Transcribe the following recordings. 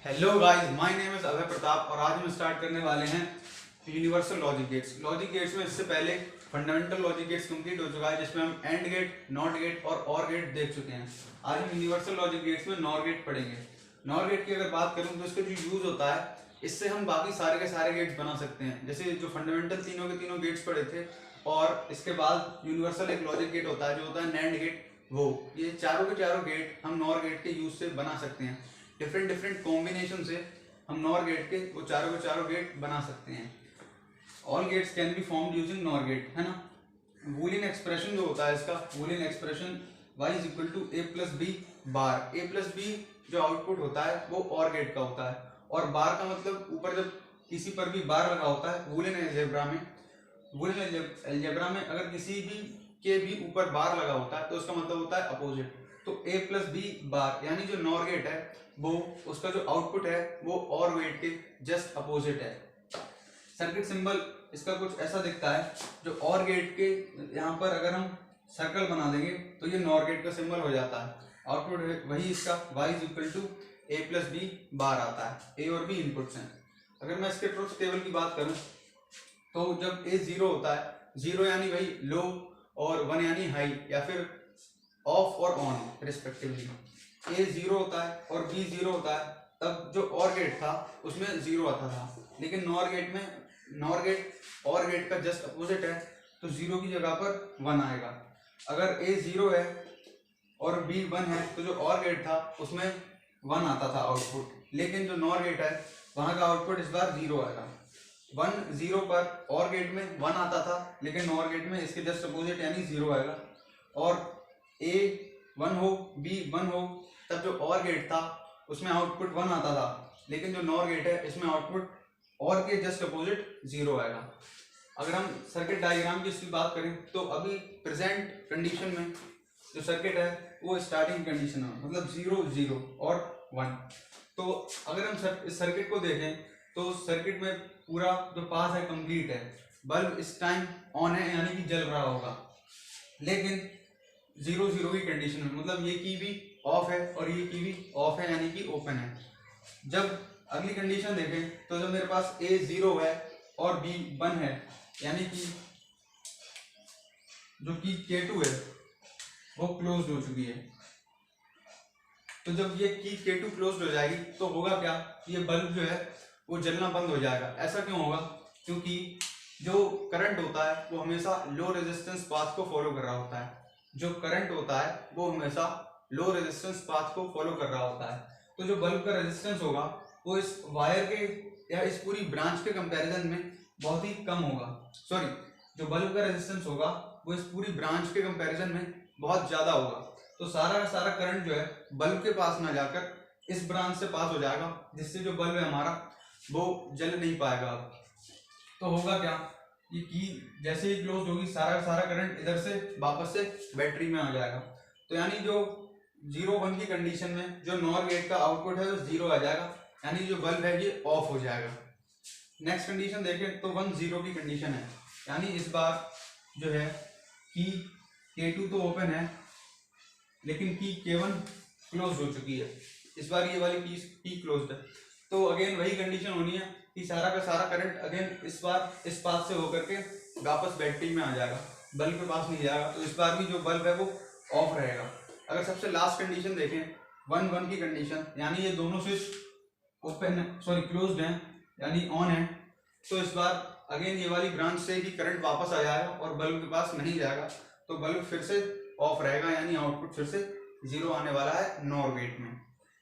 Hello guys, my name is Abhay Pratap और आज हम स्टार्ट करने वाले हैं universal logic gates. Logic gates में इससे पहले फंडामेंटल लॉजिक गेट्स कंप्लीट हो चुका है, जिसमें हम and gate, NOT gate OR gate देख चुके हैं। आज हम यूनिवर्सल लॉजिक गेट्स में नॉर गेट पढ़ेंगे। नॉर गेट की अगर बात करूं तो इसका जो यूज होता है, इससे हम बाकी सारे के सारे गेट्स बना सकते हैं। जैसे जो फंडामेंटल तीनों के तीनों गेट्स पढ़े थे और इसके बाद यूनिवर्सल एक लॉजिक गेट होता है जो होता है नैंड गेट, वो ये चारों के चारों गेट हम नॉर गेट के यूज से बना सकते हैं। डिफरेंट कॉम्बिनेशन से हम नॉर गेट के चारों गेट बना सकते हैं। All gates can be formed using NOR gate, है ना। बूलियन एक्सप्रेशन जो होता है इसका, Boolean expression y is equal to A plus B bar. A plus B जो आउटपुट होता है वो और गेट का होता है, और बार का मतलब ऊपर जब किसी पर भी बार लगा होता है बूलियन अलजेब्रा में अगर किसी भी के भी ऊपर बार लगा होता है तो उसका मतलब होता है अपोजिट। तो ए प्लस बी बार यानी जो नॉर गेट है वो उसका जो आउटपुट है वो और गेट के जस्ट अपोजिट है। सर्किट सिंबल इसका कुछ ऐसा दिखता है, जो और गेट के यहाँ पर अगर हम सर्कल बना देंगे तो ये नॉर गेट का सिंबल हो जाता है। आउटपुट वही इसका y is equal to A plus B bar आता है। ए और बी इनपुट्स हैं। अगर मैं इसके ट्रुथ टेबल की बात करूं तो जब ए जीरो होता है, जीरो यानी वही लो और वन यानी हाई या फिर ऑफ और ऑन रिस्पेक्टिवली, ए जीरो होता है और बी जीरो होता है, तब जो और गेट था उसमें जीरो आता था। लेकिन नॉर गेट और गेट का जस्ट अपोजिट है, तो जीरो की जगह पर वन आएगा। अगर ए जीरो है और बी वन है तो जो और गेट था उसमें वन आता था आउटपुट, लेकिन जो नॉर गेट है वहां का आउटपुट इस बार जीरो आएगा। वन जीरो पर और गेट में वन आता था, लेकिन नॉर गेट में इसके जस्ट अपोजिट यानी जीरो आएगा। और ए वन हो बी वन हो तब जो और गेट था उसमें आउटपुट वन आता था, लेकिन जो नॉर गेट है इसमें आउटपुट और के जस्ट अपोजिट जीरो आएगा। अगर हम सर्किट डायग्राम की इसकी बात करें तो अभी प्रेजेंट कंडीशन में जो सर्किट है वो स्टार्टिंग कंडीशन है, मतलब 0 0 और 1। तो अगर हम इस सर्किट को देखें तो सर्किट में पूरा जो पास है कंप्लीट है। बल्ब इस टाइम ऑन है यानी कि जल रहा होगा, लेकिन 0 0 की कंडीशन में, मतलब ये की भी ऑफ है और ये की भी ऑफ है यानी कि ओपन है। जब अगली कंडीशन देखें तो जब मेरे पास ए जीरो है और बी वन है यानी कि जो की K2 है वो क्लोज हो चुकी है। तो जब ये की K2 क्लोज हो जाएगी तो होगा क्या, ये बल्ब जो है वो जलना बंद हो जाएगा। ऐसा क्यों होगा? क्योंकि जो करंट होता है वो हमेशा लो रेजिस्टेंस पाथ को फॉलो कर रहा होता है। जो करंट होता है वो हमेशा लो रेजिस्टेंस पाथ को फॉलो कर रहा होता है। तो जो बल्ब का रेजिस्टेंस होगा वो इस वायर के या इस पूरी ब्रांच के कंपैरिजन में बहुत ही कम होगा। सॉरी, जो बल्ब का रेजिस्टेंस होगा वो इस पूरी ब्रांच के कंपैरिजन में बहुत ज्यादा होगा। तो सारा का सारा करंट जो है बल्ब के पास ना जाकर इस ब्रांच से पास हो जाएगा, जिससे जो बल्ब है हमारा वो जल नहीं पाएगा। तो होगा क्या, ये की जैसे ही क्लोज होगी सारा का सारा करंट इधर से वापस से बैटरी में आ जाएगा। तो यानी जो 0 1 की कंडीशन में जो नॉर गेट का आउटपुट है वो 0 आ जाएगा, यानी जो बल्ब है ये ऑफ हो जाएगा। नेक्स्ट कंडीशन देखें तो 1 0 की कंडीशन है, यानी इस बार जो है की K2 तो ओपन है लेकिन की K1 क्लोज हो चुकी है। इस बार ये वाली की क्लोज्ड है। तो अगेन वही कंडीशन होनी है कि सारा का सारा करंट अगेन इस बार इस पास से होकर के वापस बैटरी में आ जाएगा, बल्ब के पास नहीं जाएगा। तो इस बार भी जो बल्ब है वो ऑफ रहेगा। अगर सबसे लास्ट कंडीशन देखें 1 1 की कंडीशन, यानी ये दोनों स्विच ओपन सॉरी क्लोज्ड हैं यानी ऑन है, तो इस बार अगेन ये वाली ब्रांच से भी करंट वापस आ जाएगा और बल्ब के पास नहीं जाएगा। तो बल्ब फिर से ऑफ रहेगा, यानी आउटपुट फिर से 0 आने वाला है नॉर गेट में।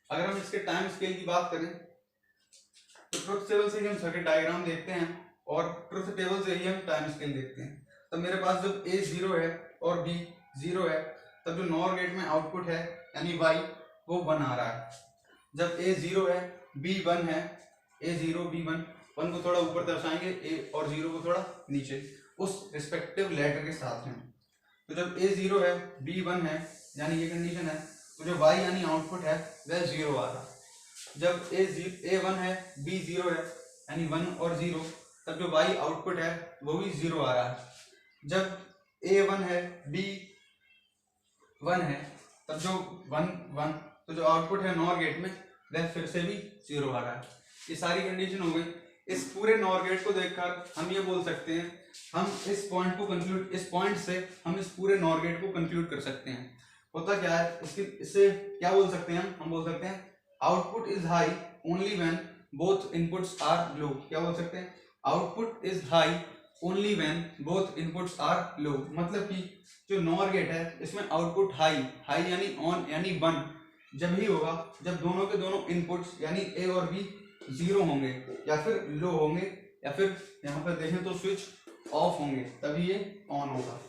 अगर हम इसके टाइम स्केल की बात करें तो ट्रुथ टेबल से ही हम सर्किट डायग्राम देखते हैं और ट्रुथ टेबल से ही हम टाइम स्केल देखते हैं। तो मेरे पास जब A 0 है और B 0 है तब जो नॉर गेट में आउटपुट है यानी Y वो 1 आ रहा है। जब A 0 है B 1 है, A 0 B 1, 1 को थोड़ा ऊपर दर्शाएंगे A और 0 को थोड़ा नीचे उस रिस्पेक्टिव लेटर के साथ में। तो जब A 0 है B 1 है यानी ये कंडीशन है, तो जो Y यानी आउटपुट है वह 0 आ रहा है। जब A 1 है B 0 है यानी 1 और 0, तब जो Y आउटपुट है वो भी 0 आ रहा है। जब A 1 है B 1 है तब जो 1 1, तो जो आउटपुट है नॉर गेट में वह फिर से भी 0 आ रहा है। ये सारी कंडीशन हो गई। इस पूरे नॉर गेट को देखकर हम ये बोल सकते हैं, हम इस पॉइंट को कंक्लूड, इस पॉइंट से हम इस पूरे नॉर गेट को कंक्लूड कर सकते हैं। होता क्या है इससे क्या बोल सकते हैं हम बोल सकते हैं output is high only when both inputs are low. क्या बोल सकते हैं, output is high only when both inputs are low. मतलब कि जो नॉर गेट है इसमें आउटपुट हाई, हाई यानी ऑन यानी 1 जब ही होगा जब दोनों के दोनों इनपुट्स यानी ए और बी 0 होंगे या फिर लो होंगे, या फिर यहाँ पर देखें तो स्विच ऑफ होंगे, तभी ये ऑन होगा।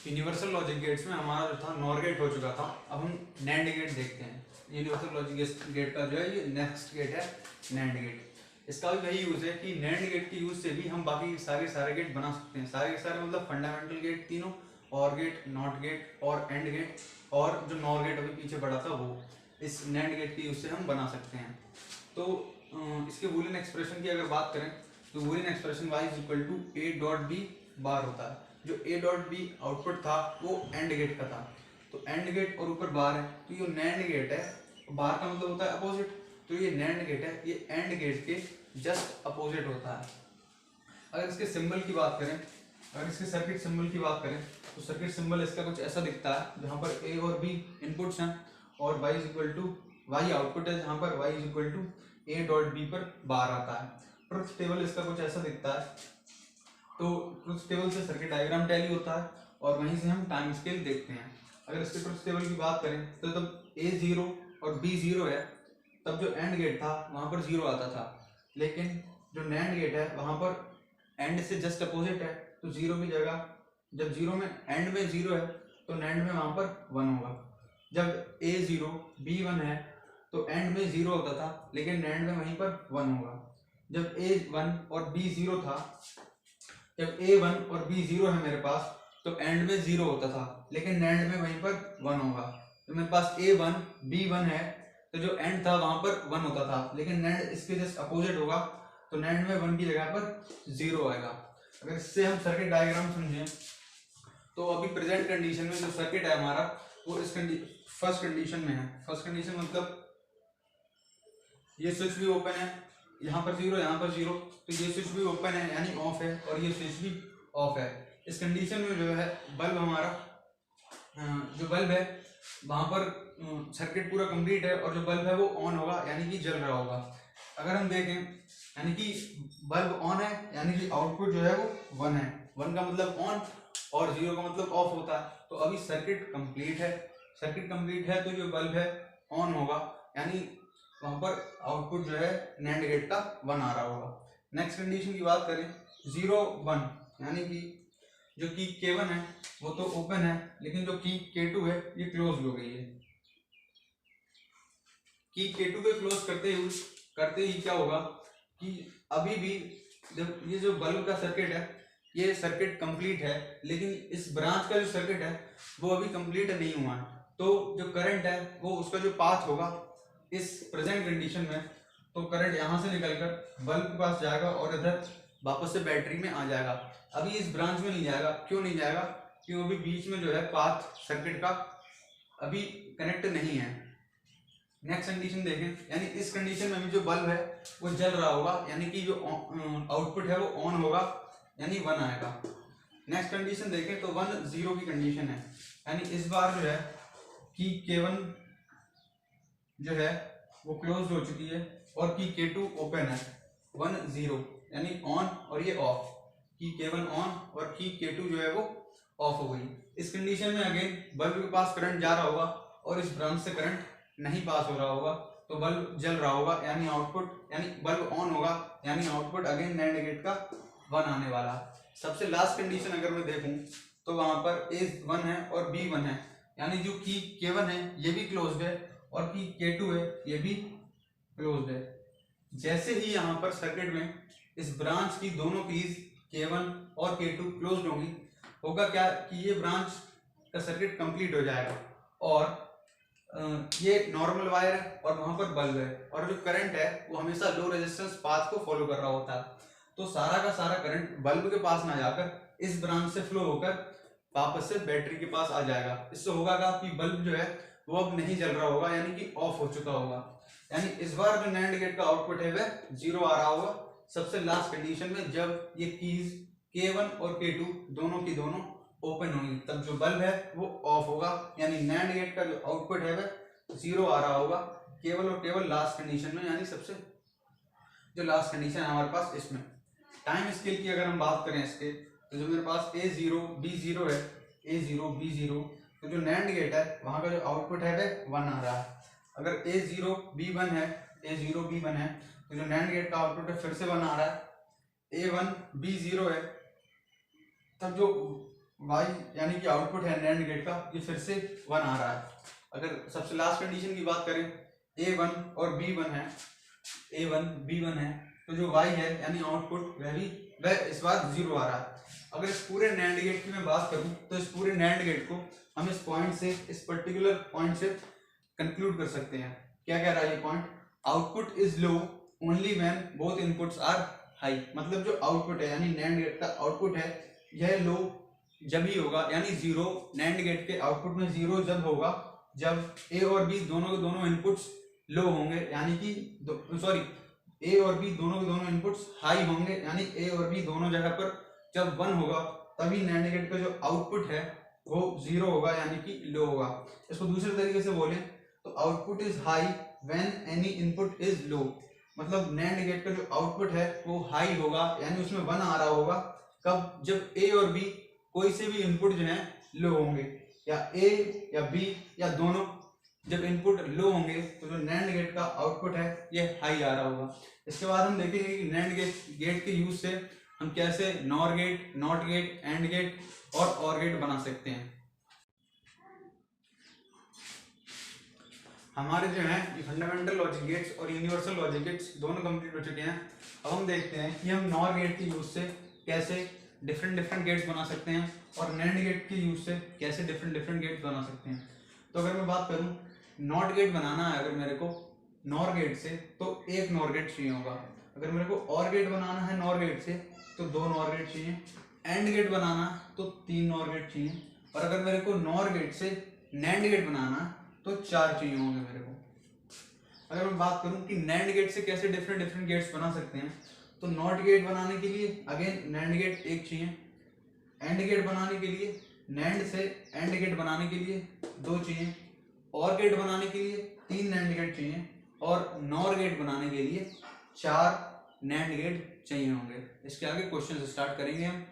यूनिवर्सल लॉजिक गेट्स में हमारा जो था नॉर गेट हो चुका था। अब हम नैंड गेट देखते हैं। यूनिवर्सल लॉजिक गेट का जो है ये नेक्स्ट गेट है नैंड गेट। इसका भी वही यूज है कि नैंड गेट के यूज से भी हम बाकी सारे गेट बना सकते हैं। सारे मतलब फंडामेंटल गेट तीनों, और गेट, नॉट गेट और एंड गेट, और जो नॉर गेट अभी पीछे पड़ा था वो, इस नैंड गेट के यूज से हम बना सकते हैं। तो इसके बूलियन एक्सप्रेशन की अगर बात करें तो Boolean expression y is equal to a dot B bar होता है। जो a डॉट बी आउटपुट था वो एंड गेट का था, तो एंड गेट और ऊपर बार है, तो ये नैंड गेट है, बार का मतलब होता है अपोजिट, तो ये नैंड गेट है, ये एंड गेट के जस्ट अपोजिट होता है। अगर इसके सिंबल की बात करें, अगर इसके सर्किट सिंबल की बात करें तो सर्किट सिंबल इसका कुछ ऐसा दिखता है जहाँ पर a और b इनपुट्स हैं और y is equal to y output है, जहाँ पर y is equal to a dot b पर बार आता है। ट्रुथ टेबल इसका कुछ ऐसा दिखता है, तो ट्रुथ टेबल से सर्किट डायग्राम टैली होता है और वहीं से हम टाइम स्केल देखते हैं। अगर इसके ट्रुथ टेबल की बात करें तो जब a 0 और b 0 है तब जो एंड गेट था वहाँ पर 0 आता था, लेकिन जो नैंड गेट है वहाँ पर एंड से जस्ट अपोजिट है, तो 0 की जगह जब 0 में एंड में 0 है तो नैंड में वहाँ पर 1 होगा। जब a 0 b 1 है तो एंड में 0 होता था, लेकिन नैंड में वहीं पर 1 होगा। जब a 1 और b 0 था, जब a 1 और b 0 है मेरे पास तो एंड में 0 होता था, लेकिन नैंड में वहीं पर 1 होगा। तो मेरे पास a 1 b 1 है तो जो एंड था वहां पर 1 होता था, लेकिन नैंड इसके जस्ट अपोजिट होगा, तो नैंड में 1 की जगह पर 0 आएगा। अगर इससे हम सर्किट डायग्राम समझें तो अभी प्रेजेंट कंडीशन में जो सर्किट है हमारा वो इस फर्स्ट कंडीशन में है। फर्स्ट कंडीशन मतलब ये स्विच भी ओपन है, यहाँ पर 0 यहाँ पर 0, तो ये स्विच भी ओपन है यानी ऑफ है और ये स्विच भी ऑफ है। इस कंडीशन में जो है बल्ब हमारा जो बल्ब है वहां पर सर्किट पूरा कंप्लीट है और जो बल्ब है वो ऑन होगा यानी कि जल रहा होगा। अगर हम देखें यानी कि बल्ब ऑन है यानी कि आउटपुट जो है वो 1 है, 1 का मतलब ऑन और 0 का मतलब ऑफ होता है। तो अभी सर्किट कंप्लीट है, सर्किट कंप्लीट है तो जो बल्ब है ऑन होगा यानी वहां पर आउटपुट जो है नैंड गेट का 1 आ रहा होगा। नेक्स्ट कंडीशन की बात करें 0 1 यानी कि जो की K1 है वो तो ओपन है, लेकिन जो की K2 है ये क्लोज हो गई है। की K2 पे क्लोज करते ही क्या होगा कि अभी भी जब ये जो बल्ब का सर्किट है ये सर्किट कंप्लीट है, लेकिन इस ब्रांच का जो सर्किट है वो अभी कंप्लीट नहीं हुआ है, तो जो करंट है वो उसका जो पाथ होगा इस प्रेजेंट कंडीशन में, तो करंट यहाँ से निकलकर बल्ब के पास जाएगा और इधर वापस से बैटरी में आ जाएगा। अभी इस ब्रांच में नहीं जाएगा, क्यों नहीं जाएगा, क्योंकि अभी बीच में जो है पाथ सर्किट का अभी कनेक्ट नहीं है। नेक्स्ट कंडीशन देखें, यानी इस कंडीशन में भी जो बल्ब है वो जल रहा होगा यानी कि जो आउटपुट है वो ऑन होगा यानी 1 आएगा। नेक्स्ट कंडीशन देखें तो 1 0 की कंडीशन है, यानी इस बार जो है कि K1 जो है वो क्लोज हो चुकी है और की K2 ओपन है। 1 0 यानी ऑन और ये ऑफ, की K1 ऑन और की K2 जो है वो ऑफ हो गई। इस कंडीशन में अगेन बल्ब के पास करंट जा रहा होगा और इस ब्रांच से करंट नहीं पास हो रहा होगा, तो बल्ब जल रहा होगा यानी आउटपुट, यानी बल्ब ऑन होगा यानी आउटपुट अगेन नैंड गेट का 1 आने वाला। सबसे लास्ट कंडीशन अगर मैं देखूं तो वहां पर A 1 है और B 1 है, यानी जो की K1 है ये भी क्लोज्ड है और की K2 है ये भी क्लोज्ड है। जैसे ही यहाँ पर सर्किट में इस ब्रांच की दोनों कीज K1 और K2 क्लोज्ड होंगी, होगा क्या कि ये ब्रांच का सर्किट कंप्लीट हो जाएगा और ये नॉर्मल वायर है और वहां पर बल्ब है और जो करंट है वो हमेशा लो रेजिस्टेंस पाथ को फॉलो कर रहा होता है, तो सारा का सारा करंट बल्ब के पास ना जाकर इस ब्रांच से फ्लो होकर वापस से बैटरी के पास आ जाएगा। इससे होगा क्या कि बल्ब जो है वो अब नहीं चल रहा होगा, यानी कि ऑफ हो चुका होगा। यानी इस बार जो नैंड गेट का आउटपुट है वह 0 आ रहा होगा सबसे लास्ट कंडीशन में, जब ये कीज K1 और K2 दोनों की दोनों ओपन होंगी, तब जो बल्ब है वो ऑफ होगा। यानी नैंड गेट का जो आउटपुट है वह 0 आ रहा होगा केवल और केवल लास्ट कंडीशन में, यानी सबसे जो लास्ट कंडीशन है हमारे पास इसमें। टाइम स्केल की अगर हम बात करें इसके, तो जो मेरे पास A0 B0 है, A0 B0, तो जो नैंड गेट है वहां का जो आउटपुट है वह 1 आ रहा है। अगर A0 B1 है, A0 B1 है, तो जो नैंड गेट का आउटपुट है फिर से 1 आ रहा है। A1 B0 है, तब जो Y यानी कि आउटपुट है नैंड गेट का ये फिर से 1 आ रहा है। अगर सबसे लास्ट कंडीशन की बात करें, A1 और B1 है, A1 B1 है, तो जो Y है यानी आउटपुट वह इस बार 0 आ रहा है। अगर इस पूरे नैंड गेट की मैं बात करूं, तो इस पूरे नैंड गेट को हम इस पॉइंट से, इस पर्टिकुलर पॉइंट से कंक्लूड कर सकते हैं। क्या कह रहा है ये point? Output is low only when both inputs are high. मतलब जो आउटपुट है यानी नैंड गेट का आउटपुट है यह लो जब ही होगा, यानी 0, नैंड गेट के आउटपुट में 0 जब होगा जब A और B दोनों के दोनों इनपुट्स लो होंगे, यानी कि A और B दोनों के दोनों इनपुट्स हाई होंगे, यानी A और B दोनों जगह पर जब 1 होगा तभी नैंड गेट का जो आउटपुट है वो 0 होगा, यानी कि लो होगा। इसको दूसरे तरीके से बोलें तो output is high when any input is low. मतलब नैंड गेट का जो आउटपुट है वो हाई होगा, यानी उसमें 1 आ रहा होगा कब? जब A और B कोई से भी इनपुट जो है लो होंगे, या A या B या दोनों जब इनपुट लो होंगे तो जो नैंड गेट का आउटपुट है ये हाई आ रहा होगा। इसके बाद हम देखेंगे कि नैंड गेट के यूज से हम कैसे NOR gate, NOT gate, AND gate OR gate बना सकते हैं। हमारे जो है ये फंडामेंटल लॉजिक गेट्स और यूनिवर्सल लॉजिक गेट्स दोनों कंप्लीट हो चुके हैं। अब हम देखते हैं कि हम नॉर गेट के यूज से कैसे डिफरेंट गेट्स बना सकते हैं और नैंड गेट के यूज से कैसे डिफरेंट गेट्स बना सकते हैं। तो अगर मैं बात करूं नॉट गेट बनाना है अगर मेरे को नॉर गेट से, तो एक नॉर गेट चाहिए होगा। अगर मेरे को और गेट बनाना है नॉर गेट से तो 2 नॉर गेट चाहिए। एंड गेट बनाना तो 3 नॉर गेट चाहिए। और अगर मेरे को नॉर गेट से नैंड गेट बनाना तो 4 चाहिए होंगे मेरे को। अगर मैं बात करूं कि नैंड गेट से कैसे डिफरेंट गेट्स बना सकते हैं, तो नॉट गेट बनाने के लिए अगेन नैंड गेट 1 चाहिए। एंड गेट बनाने के लिए, नैंड से एंड गेट बनाने के लिए 2 चाहिए। और गेट बनाने के लिए 3 नैंड गेट चाहिए। और नॉर गेट बनाने के लिए 4 नैंड गेट चाहिए होंगे। इसके आगे क्वेश्चन स्टार्ट करेंगे हम।